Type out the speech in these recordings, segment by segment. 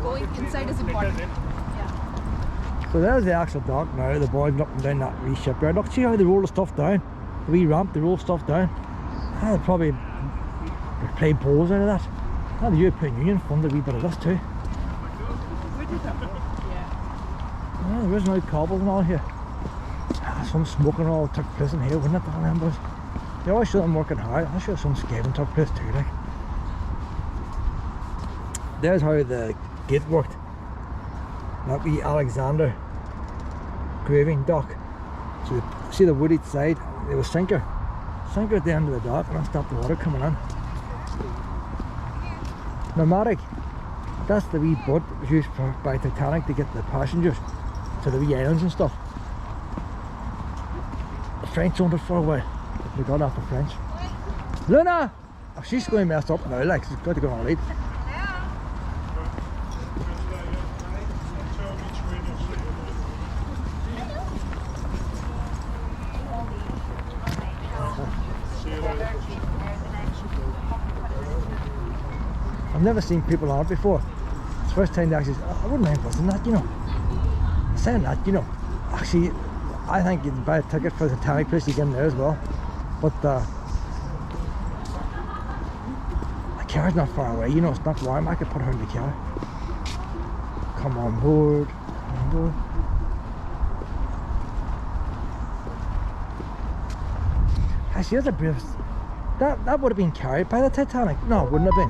going inside is important. Yeah. So there's the actual dock now, the boys up and down that wee shipyard. Look, see how they roll the stuff down? The wee ramp, they roll stuff down. Ah, they probably play balls out of that. Ah, the European Union funded a wee bit of this too. Yeah, there is no cobbles and all here. Ah, some smoking all took place in here, wouldn't it? All them boys. They always show them working hard. I'm sure some scabbing took place too, like. There's how the gate worked. That wee Alexander graving dock. So you see the wood each side, there was sinker at the end of the dock, and that stopped the water coming in. Nomadic, that's the wee boat that was used by Titanic to get the passengers to the wee islands and stuff. The French owned it for a while. We got off the French. Luna! Oh, she's going to mess up now, like, she's got to go on a lead. I've never seen people on it before. It's the first time they actually, I wouldn't mind buzzing that, you know. Saying that, you know. Actually, I think you'd buy a ticket for the Titanic place, you get in there as well. But the car's not far away, you know, it's not warm. I could put her in the car. Come on board. Come on board. Actually, that's a brief. That would have been carried by the Titanic. No, it wouldn't have been.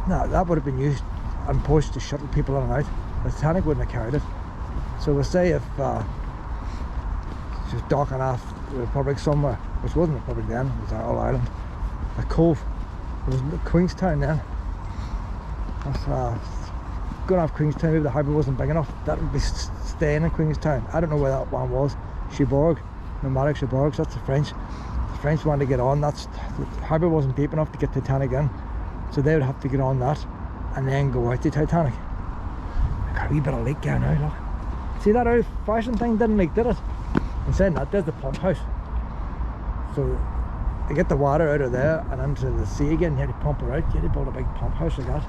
No, that would have been used and pushed to shuttle people in and out. The Titanic wouldn't have carried it. So we'll say if she was docking off the Republic somewhere, which wasn't a Republic then, it was All Ireland, a cove. It was Queenstown then. That's going off Queenstown, maybe the harbour wasn't big enough. That would be staying in Queenstown. I don't know where that one was. Cherbourg, Nomadic Cherbourg, so that's the French. The French wanted to get on, the harbour wasn't deep enough to get Titanic in. So they would have to get on that and then go out to Titanic. I got a wee bit of leak there now, look. See that old fashioned thing didn't leak, did it? And saying that, there's the pump house. So to get the water out of there and into the sea again, you had to pump it out. You had to build a big pump house like that.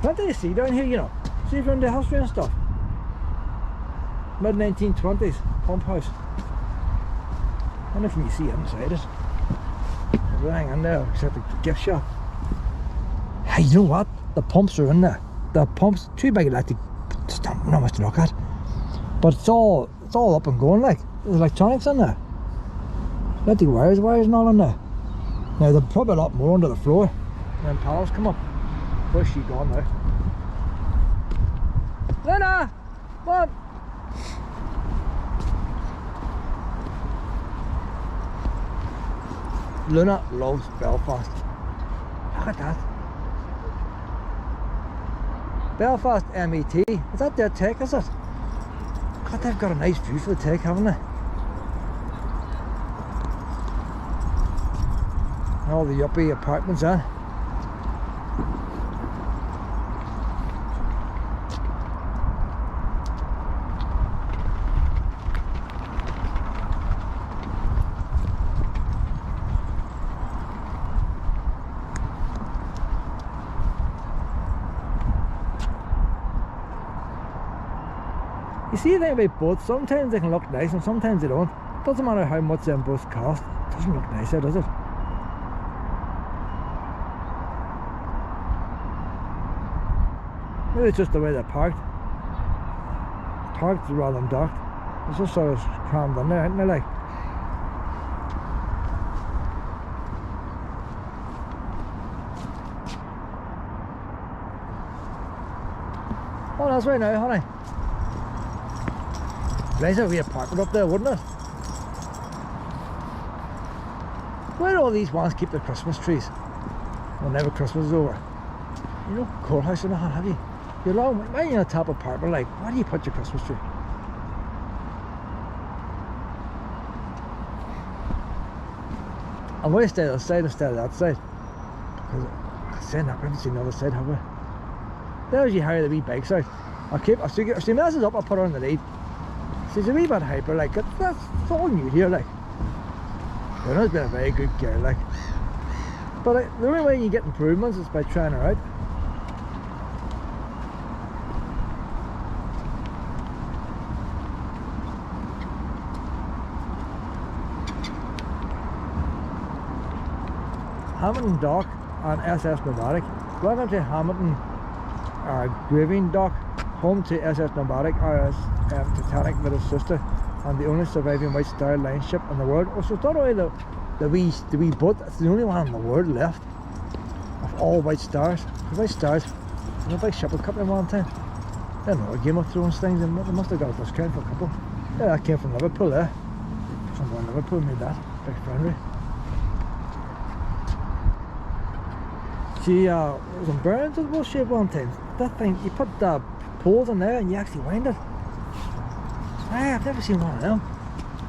Plenty to see down here, you know. See from the history and stuff. Mid 1920s pump house. I don't know if you can see inside it. There's everything in there except the gift shop. Hey, you know what? The pumps are in there. The pumps, too big electric, not much to look at. But it's all up and going, like. There's electronics in there. Electric wires and all in there. Now there's probably a lot more under the floor. And then panels come up. Where's she gone now? Lena! Come on! Luna loves Belfast. Look at that. Belfast MET. Is that their take, is it? God, they've got a nice view for the take, haven't they? All the yuppie apartments, eh? You see the thing about boats, sometimes they can look nice and sometimes they don't. Doesn't matter how much them boats cost, it doesn't look nice, does it? Maybe it's just the way they're parked. Parked rather than docked. It's just sort of crammed in there, isn't it, like? Oh, that's right now, honey. Nice if we had parked it up there, wouldn't it? Where do all these ones keep their Christmas trees? Whenever Christmas is over. You know, courthouse and all, have you? You're long, why are you in a top apartment, like, where do you put your Christmas tree? I'm going to stay on this side instead of that side. Because I'm saying that, we haven't seen the other side, have we? There's you hire the wee bikes out. I'll see messes up, I'll put her on the lead. She's a wee bit hyper, like, it's all new here, like. Luna's been a very good girl, like. But the only way you get improvements is by trying her out. Hamilton Dock and SS Nomadic. Welcome to Hamilton Graving Dock, home to SS Nomadic, Titanic with his sister, and the only surviving White Star Line ship in the world. Also, it's not only the wee boat, it's the only one in the world left of all White Stars. The White Stars, a big shipping company one time. I don't know, Game of Thrones things, and they must have got a discount for a couple. Yeah, that came from Liverpool there. Someone in Liverpool made that, big foundry. She was in Burns with a shape one time. That thing, you put the poles in there and you actually wind it. I've never seen one of them.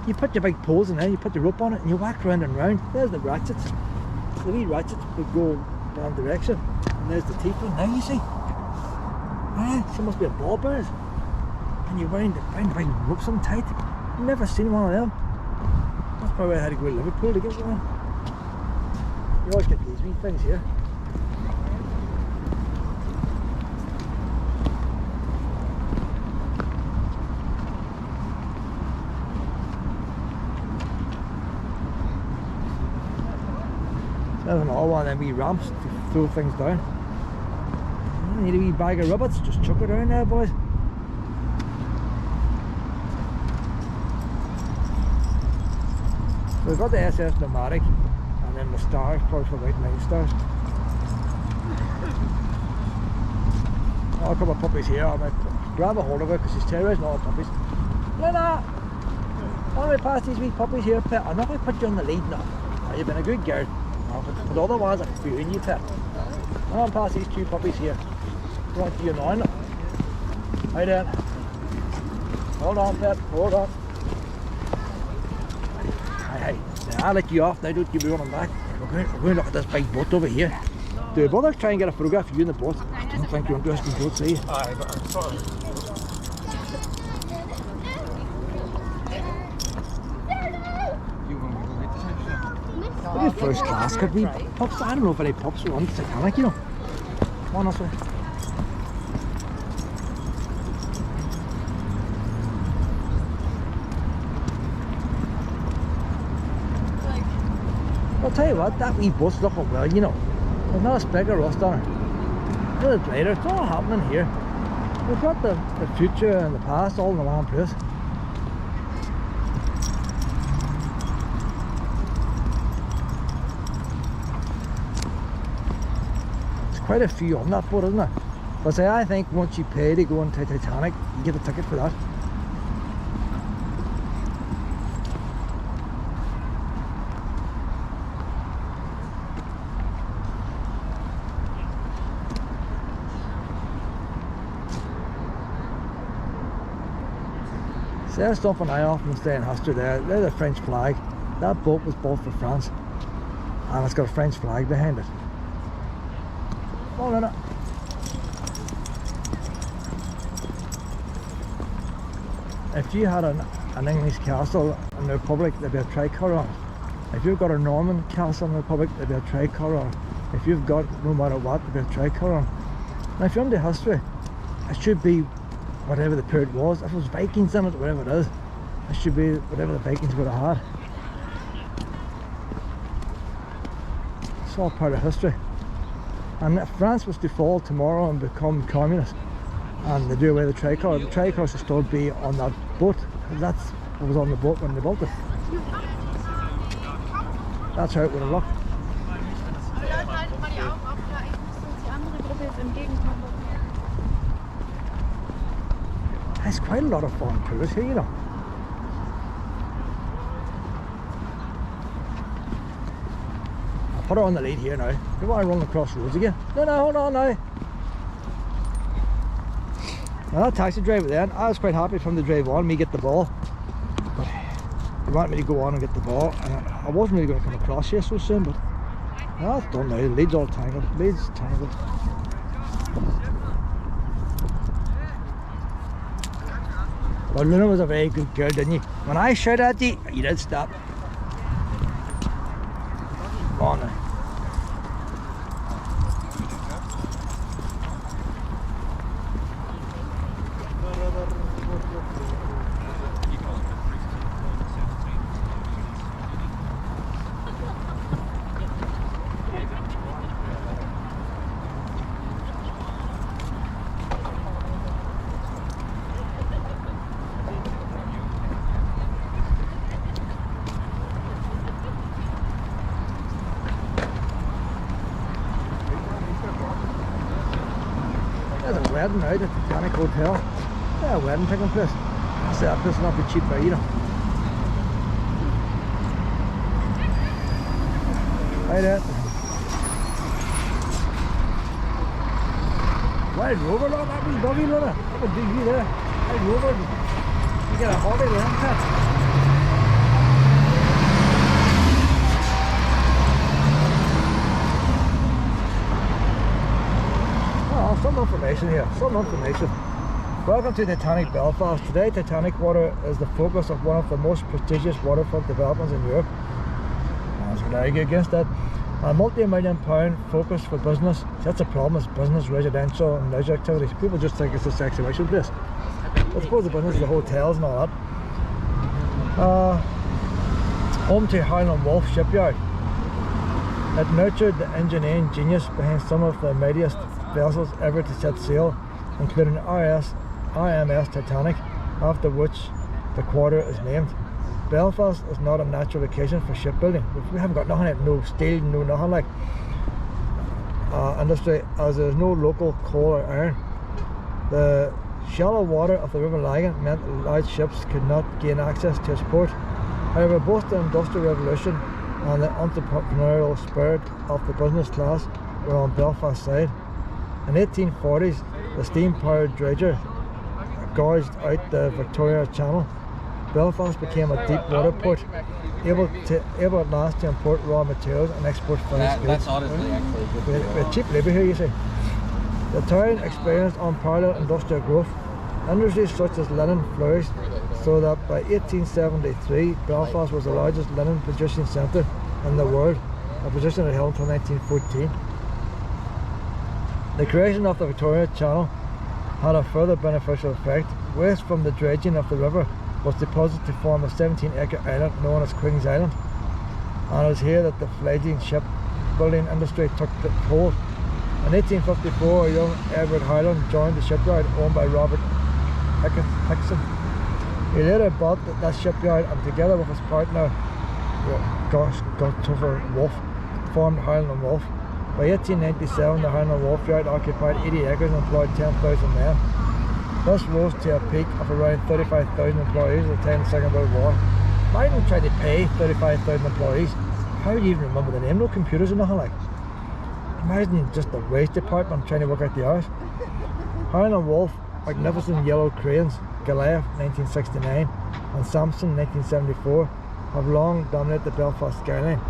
You put your big poles in there, you put the rope on it and you whack round and round. There's the ratchets. The wee ratchets would go one direction. And there's the teeth one. Now you see. She must be a ball bearers. And you wind the big ropes on tight. Never seen one of them. That's probably how to go to Liverpool to get one. You always get these wee things here. There's another one of them wee ramps to throw things down. You need a wee bag of rubbits, just chuck it around there, boys. So we've got the SS Nomadic and then the stars, probably for White Nine Stars. Oh, a couple of puppies here. I might grab a hold of her because she's terrorising all the puppies. Lena! I'm going to pass these wee puppies here, pet. I'm not going to put you on the lead now. You've been a good girl. But the other ones are fearing you, pet. I'm going to pass these two puppies here. You want you now? Hi then. Hold on, pet. Hold on. Hey. Now, I'll let you off now. Don't you be running back. We're going to look at this big boat over here. Do you bother try and get a photograph of you in the boat? I don't think you're interested in boats, are you? Aye, but I'm sorry. Look at first class, could be pups. I don't know if any pups were on Titanic, you know. Honestly. I'll tell you what, that wee boat's looking well, you know. There's not a speck of rust on it. Look at it later, it's all happening here. We've got the future and the past all in the one place. Quite a few on that boat, isn't it? But say, I think once you pay to go into Titanic, you get a ticket for that. See, that's something I often say in history there. There's a French flag. That boat was built for France. And it's got a French flag behind it. Oh, no, no. If you had an English castle in the Republic, there'd be a tricolour on it. If you've got a Norman castle in the Republic, there'd be a tricolour on it. If you've got, no matter what, there'd be a tricolour on it. Now, if you're into history, it should be whatever the period was. If it was Vikings in it, whatever it is, it should be whatever the Vikings would have had. It's all part of history. And if France was to fall tomorrow and become communist and they do away with the tricolour should still be on that boat. That's what was on the boat when they built it. That's how it would have looked. There's quite a lot of foreign tourists here, you know. Put her on the lead here now. You want to run across roads again? No, hold on now. Now that taxi driver then, I was quite happy from the drive on, me get the ball. But he wanted me to go on and get the ball, and I wasn't really going to come across here so soon, but now it's done now. The lead's all tangled. Lead's tangled. Well, Luna was a very good girl, didn't you? When I shouted at you, you did stop. Come on now. wedding now at the Titanic Hotel. Yeah, a wedding taking place. I said that place will not be cheap for either. Right there. Wild Rover, look, that was doggy, look, that would do you there. Wild Rover, you get a hobby there, isn't it? Oh, some information here, some information. Welcome to Titanic Belfast. Today, Titanic water is the focus of one of the most prestigious waterfront developments in Europe. I was going to argue against that. A multi-million pound focus for business. That's a problem, it's business, residential and leisure activities. People just think it's a sexy washing place. I suppose the business is the hotels and all that. Home to Highland Wolf shipyard. It nurtured the engineering genius behind some of the mightiest vessels ever to set sail, including IMS Titanic, after which the quarter is named. Belfast is not a natural location for shipbuilding. We haven't got nothing, no steel, no nothing like industry, as there is no local coal or iron. The shallow water of the River Lagan meant large ships could not gain access to its port. However, both the Industrial Revolution and the entrepreneurial spirit of the business class were on Belfast's side. In the 1840s, the steam-powered dredger gouged out the Victoria Channel. Belfast became a deep water port, able at last to import raw materials and export finished goods. That's honestly actually good. We're cheap labour here, you see. The town experienced unparalleled industrial growth. Industries such as linen flourished, so that by 1873 Belfast was the largest linen producing centre in the world, a position it held until 1914. The creation of the Victoria Channel had a further beneficial effect. Waste from the dredging of the river was deposited to form a 17-acre island known as Queen's Island, and it was here that the fledgling shipbuilding industry took hold. In 1854, a young Edward Highland joined the shipyard owned by Robert Hickson. He later bought that shipyard, and together with his partner Gottover Wolf formed Highland Wolf. By 1897, the Highland Wolf yard occupied 80 acres and employed 10,000 men. This rose to a peak of around 35,000 employees at the time of the Second World War. Imagine trying to pay 35,000 employees. How do you even remember the name? No computers or nothing like. Imagine just the waste department trying to work out the hours. Highland Wolf, magnificent yellow cranes, Goliath 1969 and Samson 1974 have long dominated the Belfast skyline.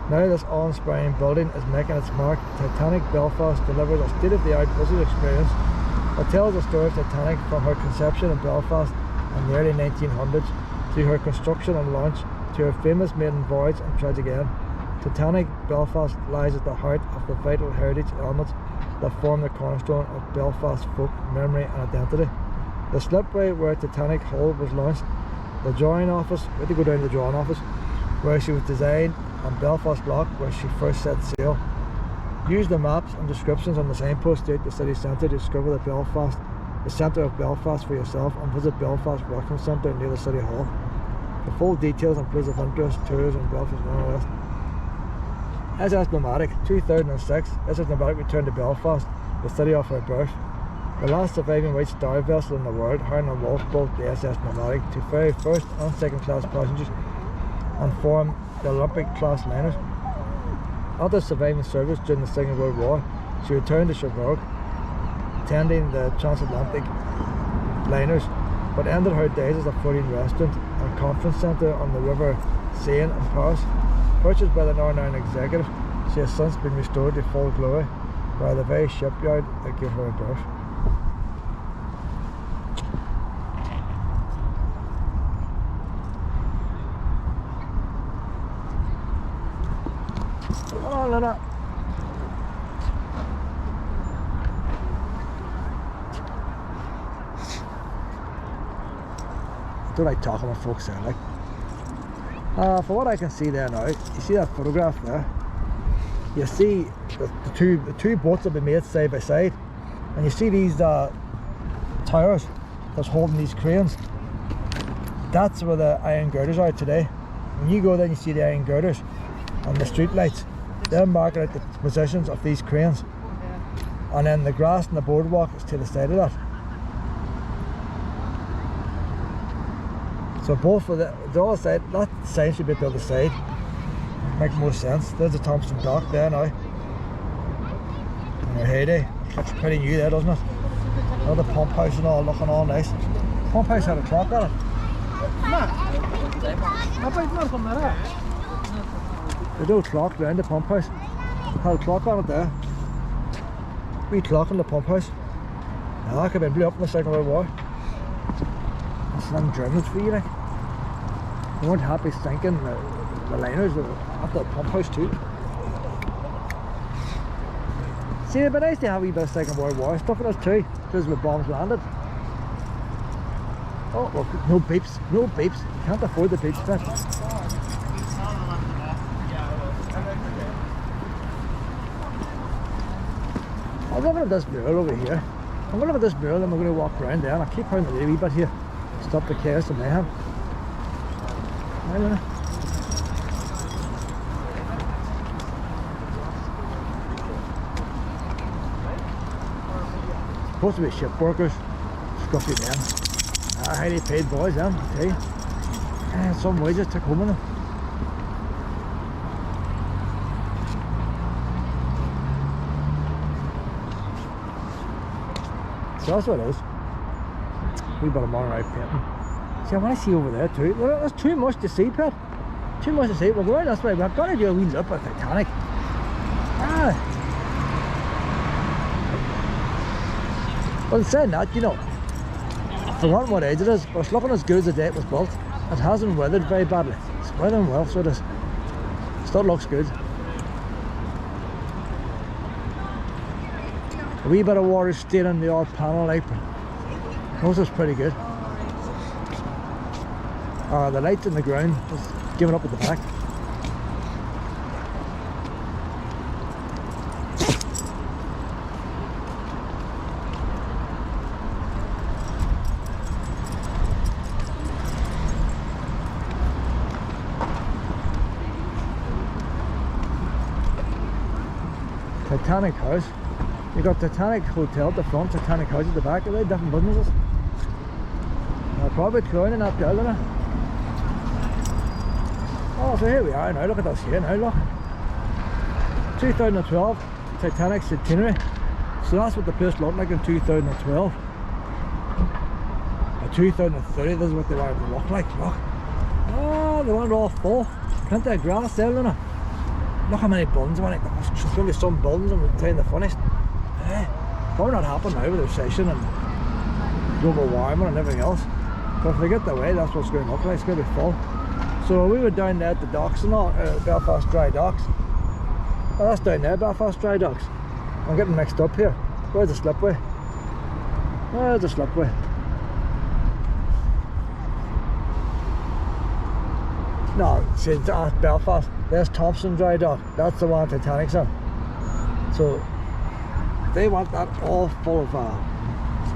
Now this awe-inspiring building is making its mark. Titanic Belfast delivers a state-of-the-art business experience that tells the story of Titanic from her conception in Belfast in the early 1900s through her construction and launch to her famous maiden voyage and tragic end. Titanic Belfast lies at the heart of the vital heritage elements that form the cornerstone of Belfast folk memory and identity. The slipway where Titanic hull was launched, the drawing office, we had to go down to the drawing office, where she was designed, and Belfast Lock, where she first set sail. Use the maps and descriptions on the signpost throughout the city centre to discover the centre of Belfast for yourself, and visit Belfast Walking Centre near the City Hall. The full details and places of interest, tours in Belfast and all the rest. SS Nomadic, 2006, SS Nomadic returned to Belfast, the city of her birth. The last surviving White Star vessel in the world, Highland Wolf built the SS Nomadic to ferry first and second class passengers and form the Olympic class liners. After surviving service during the Second World War, she returned to Cherbourg, tending the transatlantic liners, but ended her days as a floating restaurant and conference centre on the River Seine in Paris. Purchased by the Northern Ireland Executive, she has since been restored to full glory by the very shipyard that gave her birth. Oh, no, no. I don't like talking with folks there, like. For what I can see there now, you see that photograph there? You see the two boats have been made side by side, and you see these towers that's holding these cranes. That's where the iron girders are today. When you go there, you see the iron girders and the street lights. They're marking out the positions of these cranes. and then the grass and the boardwalk is to the side of that. So both of the other side, that sign should be at the other side. Makes more sense. There's the Thompson Dock there now. In our heyday. Looks pretty new there, doesn't it? Another pump house and all, looking all nice. Pump house had a clock on it. There's no clock behind the pump house. Had a clock on it there. Wee clock in the pump house. Now that could have been blew up in the Second World War. That's them Germans for you, like. They weren't happy sinking the liners after the pump house too. See, it'd be nice to have a wee bit of Second World War stuff in us too, because the bombs landed. Oh, well, no beeps, no beeps. You can't afford the beeps, man. I'm looking at this mural over here. I'm going to look at this mural and we're going to walk around there, and I'll keep around the wee bit here. Stop the chaos and mayhem. I don't know. Supposed to be ship workers, scruffy men. Highly paid boys, them, I tell you. And some wages took home in them. So that's what it is. We bit of modern art painting. See, I want to see over there too. There's too much to see, Pat. Too much to see. We're going this way. We've got to do a wee look at Titanic. Well, saying that, you know, for what age it is, but it's looking as good as the day it was built. It hasn't weathered very badly. It's weathering well, so it is. Still looks good. A wee bit of water staining the odd panel apron. Those is pretty good. The lights in the ground is giving up at the back. Titanic House. You got Titanic Hotel at the front, Titanic House at the back. Are they different businesses? Probably clown in that building. Oh, so here we are now. Look at us here now. Look, 2012 Titanic centenary. So that's what the place looked like in 2012. By 2030, this is what they wanted to look like. Look. Oh, they want it all full. Plenty of grass there, isn't it? Look how many buildings on it. There's going to be some buildings and we're telling the funniest. Probably not happen now with the recession and global warming and everything else. But if they get their way, that's what's going to look like. It's going to be full. So we were down there at the docks and all, Belfast Dry Docks. Oh, that's down there, Belfast Dry Docks. I'm getting mixed up here. Where's the slipway? Where's the slipway? No, see, that's Belfast. There's Thompson Dry Dock. That's the one Titanic's on. So they want that all full of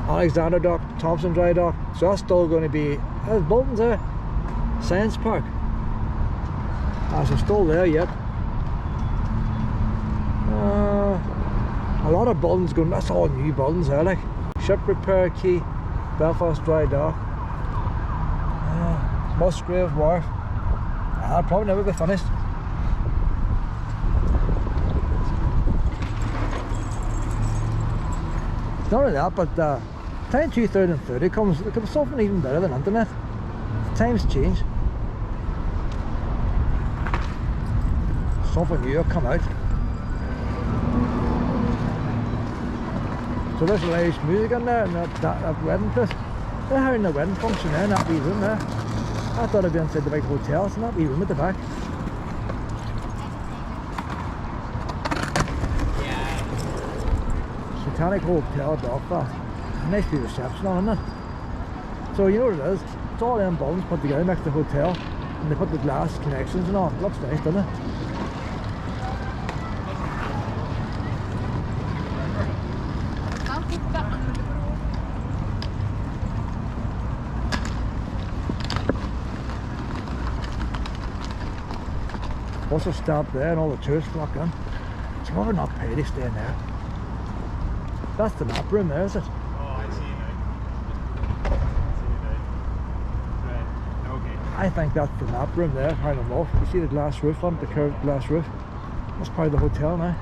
Alexander Dock, Thompson Dry Dock. So that's still going to be. There's buildings there. Science Park. So still there yet. A lot of buildings going. That's all new buildings there, like Ship Repair Quay, Belfast Dry Dock, Musgrave Wharf. I'll probably never be finished. Not only that, but time 2030 comes, there could be something even better than internet. Times change. Something new will come out. So there's Irish music in there and that wedding place. They're having a wedding function there in that wee room there. I thought I'd be inside the big hotel, so that wee room at the back. Titanic Hotel Belfast. Nice wee reception on, isn't it? So you know what it is? It's all them buildings put together next to the hotel, and they put the glass connections and all. It looks nice, doesn't it? Also stopped there and all the tourists flock in. It's probably not paid to stay in there. That's the map room there, is it? Oh, I see now. Right, okay. I think that's the map room there, Highland Wolf. You see the glass roof on it, the curved glass roof? That's part of the hotel now.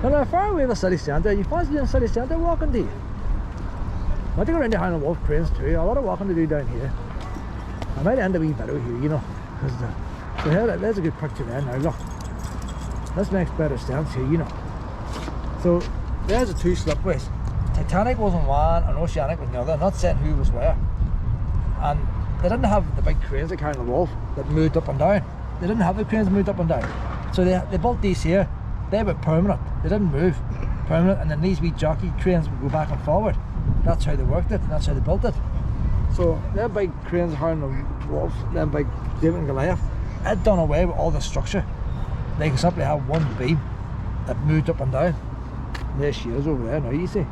Well, they're far away in the city centre. You fancy in the city centre walking, do you? I might go around the Highland Wolf cranes too. A lot of walking to do down here. I might end a wee video here, you know, because so here, there's a good picture there now. Look, this makes better sense here, you know. So there's the two slipways. Titanic was on one and Oceanic was on the other. I'm not saying who was where. And they didn't have the big cranes like Highland Wolf that moved up and down. They didn't have the cranes that moved up and down. So they built these here. They were permanent. They didn't move. Permanent, and then these wee jockey cranes would go back and forward. That's how they worked it, and that's how they built it. So them big cranes, Highland Wolf, them big David and Goliath, had done away with all the structure. They could simply have one beam that moved up and down. And there she is over there now, you see.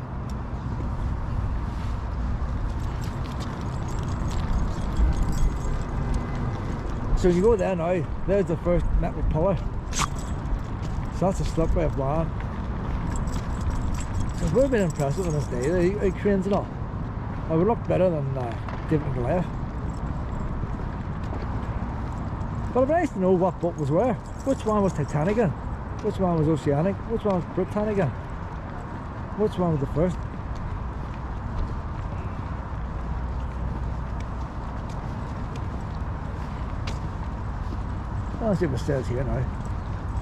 So you go there now, there's the first metal pillar. So that's a slipway of one. So it would have been impressive on this day, the cranes and all. It would look better than David and Goliath. But it'd be nice to know what boat was where. Which one was Titanic in? Which one was Oceanic? Which one was Britannic in? Which one was the first? Let's see what it says here now.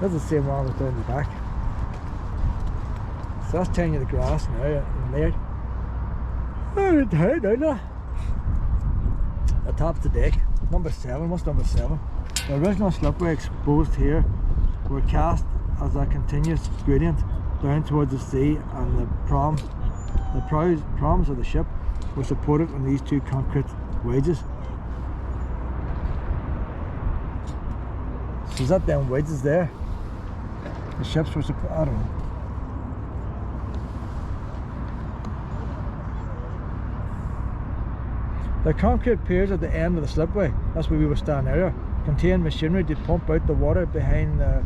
That's the same one that's down the back. So that's telling you the grass now in there. Oh, it's hard now. The top's the deck. Number 7. What's number 7? The original slipway exposed here were cast as a continuous gradient down towards the sea, and the prows of the ship were supported on these two concrete wedges. So is that them wedges there? The ships were supported, I don't know. The concrete piers at the end of the slipway, that's where we were standing earlier, contained machinery to pump out the water behind the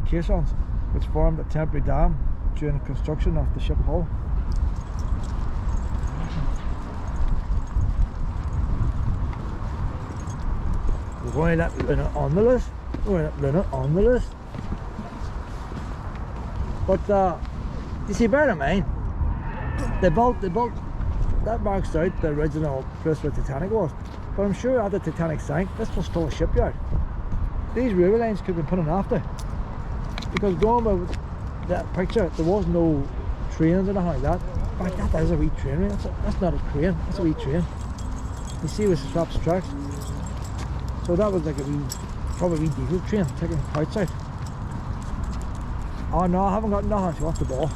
caissons, which formed a temporary dam during the construction of the ship hull. We're going to let Luna on the list. We're going to let Luna on the list. But you see, bear in mind, they built that marks out the original place where Titanic was. But I'm sure after Titanic sank, this was still a shipyard. These railway lines could have been put in after. Because going by that picture, there was no trains or anything like that. In fact, that is a wee train. That's not a crane, that's a wee train. You see with the straps tracks. So that was like a wee, probably a wee diesel train taking parts out. Oh no, I haven't got nothing. What's the ball?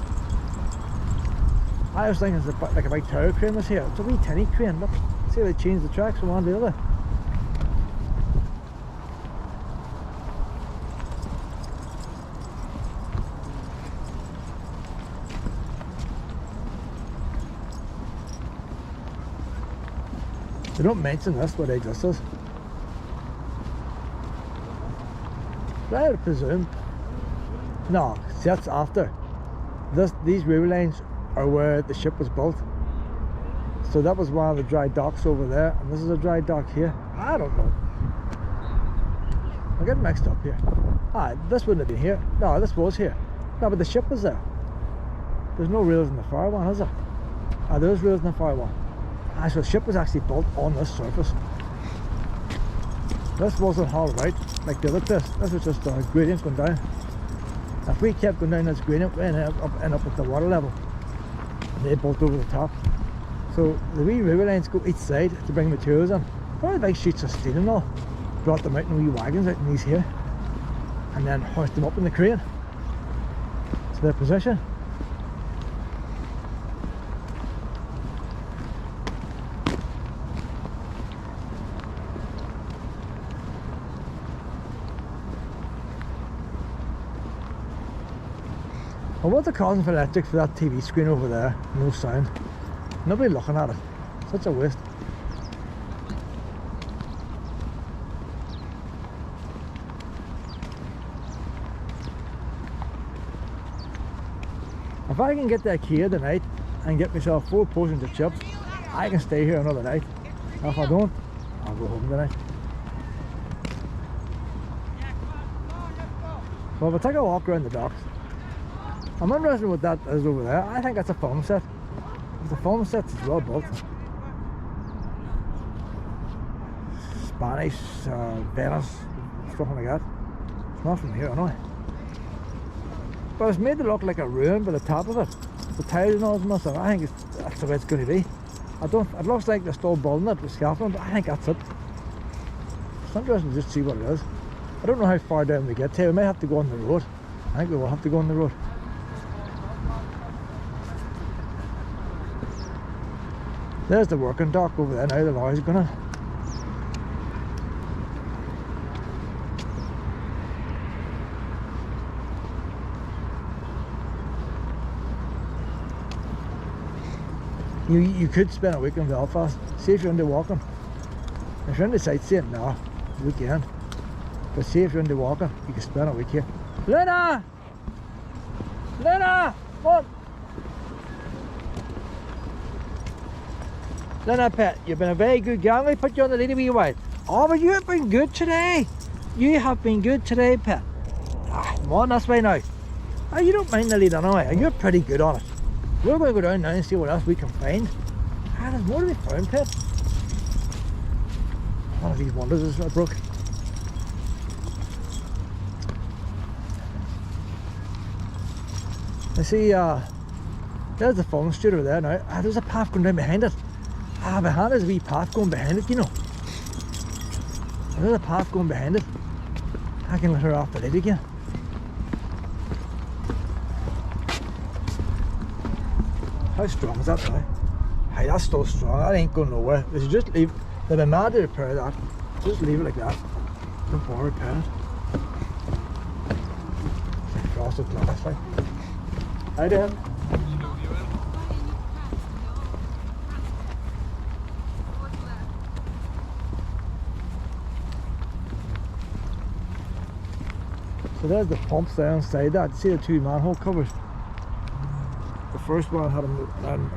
I was thinking it's like a big tower crane was here. It's a wee tiny crane. Look, see how they changed the tracks from one to the other. They don't mention this, what age this is. But I would presume. No, see, that's after. These railway lines are where the ship was built. So that was one of the dry docks over there, and this is a dry dock here. I don't know. I'm getting mixed up here. This wouldn't have been here. No, this was here. No, but the ship was there. There's no rails in the far one, is there? There's rails in the far one. So the ship was actually built on this surface. This wasn't hauled out like the other place. This was just a gradient going down. If we kept going down this gradient, we'd end up at the water level. And they built over the top. So the wee railway lines go each side to bring materials in. Probably big sheets of steel and all. Brought them out in wee wagons out in these here. And then hoist them up in the crane to their position. Well, what's the causing for electric for that TV screen over there? No sound. Nobody looking at it. Such a waste. If I can get to IKEA tonight and get myself 4 portions of chips, I can stay here another night. If I don't, I'll go home tonight. Well, if I take a walk around the docks, I'm interested in what that is over there. I think that's a film set. If the film set is well built. Spanish, Venice, stuff like that. It's not from here anyway. But it's made to look like a ruin by the top of it. The tiles and all that stuff. I think that's the way it's going to be. It looks like they're still building it with scaffolding, but I think that's it. It's interesting to just see what it is. I don't know how far down we get to. We might have to go on the road. I think we will have to go on the road. There's the working dock over there now, the lorry's going in. You could spend a week in Belfast. See if you're into walking. If you're into sightseeing, no, weekend. But see if you're into walking, you can spend a week here. Lena! Lena! Come on! Lena, pet, you've been a very good girl. Let me put you on the lead a wee while. Oh, but you've been good today. You have been good today, pet. Ah, come on, this way now. Oh, you don't mind the lead anyway, and you're pretty good on it. We're going to go down now and see what else we can find. Ah, there's more to be found, pet. One of these wonders is broke. I see, there's the film studio there now. Ah, there's a path going down behind it. Ah, behind there's a wee path going behind it, you know. There's a path going behind it. I can let her off the lid again. How strong is that now? Hey, that's still strong. That ain't going nowhere. They should just leave. They've been mad to repair that. Just leave it like that. Don't bother repairing it. Frosted glass, right? Hi there. So there's the pumps there inside that. See the 2 manhole covers? The first one had an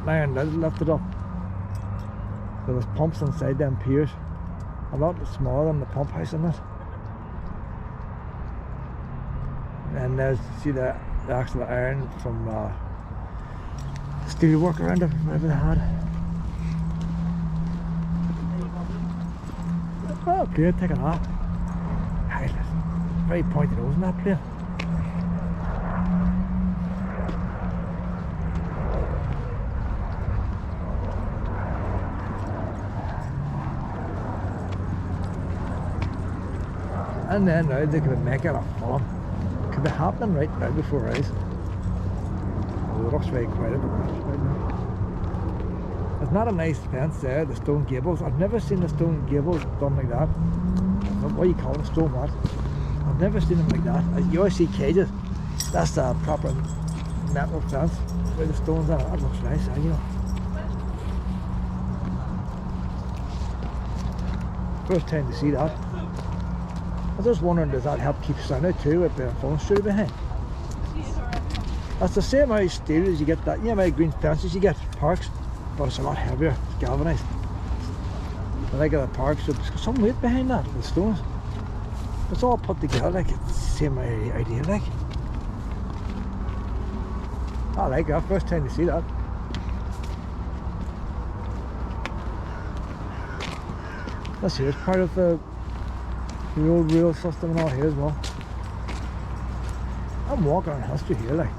iron lid lifted up. So there's pumps inside them piers. A lot smaller than the pump house in it. And there's, see the actual iron from steel work around it, whatever they had. Oh, plane taking off. Hey, very pointy nose in that plane. And then now they could make it a film. Could be happening right now before our eyes. Oh, it looks very quiet at the moment right now. It's not a nice fence there, the stone gables. I've never seen the stone gables done like that. What do you call them, stone what? I've never seen them like that. You always see cages. That's the proper metal fence where the stones are. That looks nice, you know. First time to see that. I was just wondering, does that help keep sun out too with the phone studio behind? That's the same how steel as you get that, you know, my green fences you get, parks, but it's a lot heavier, it's galvanised. I like the parks, so there's some weight behind that, the stones. It's all put together like it's the same idea, like. I like that, first time to see that. This here is part of the old rail system and all here as well. I'm walking on history here, like.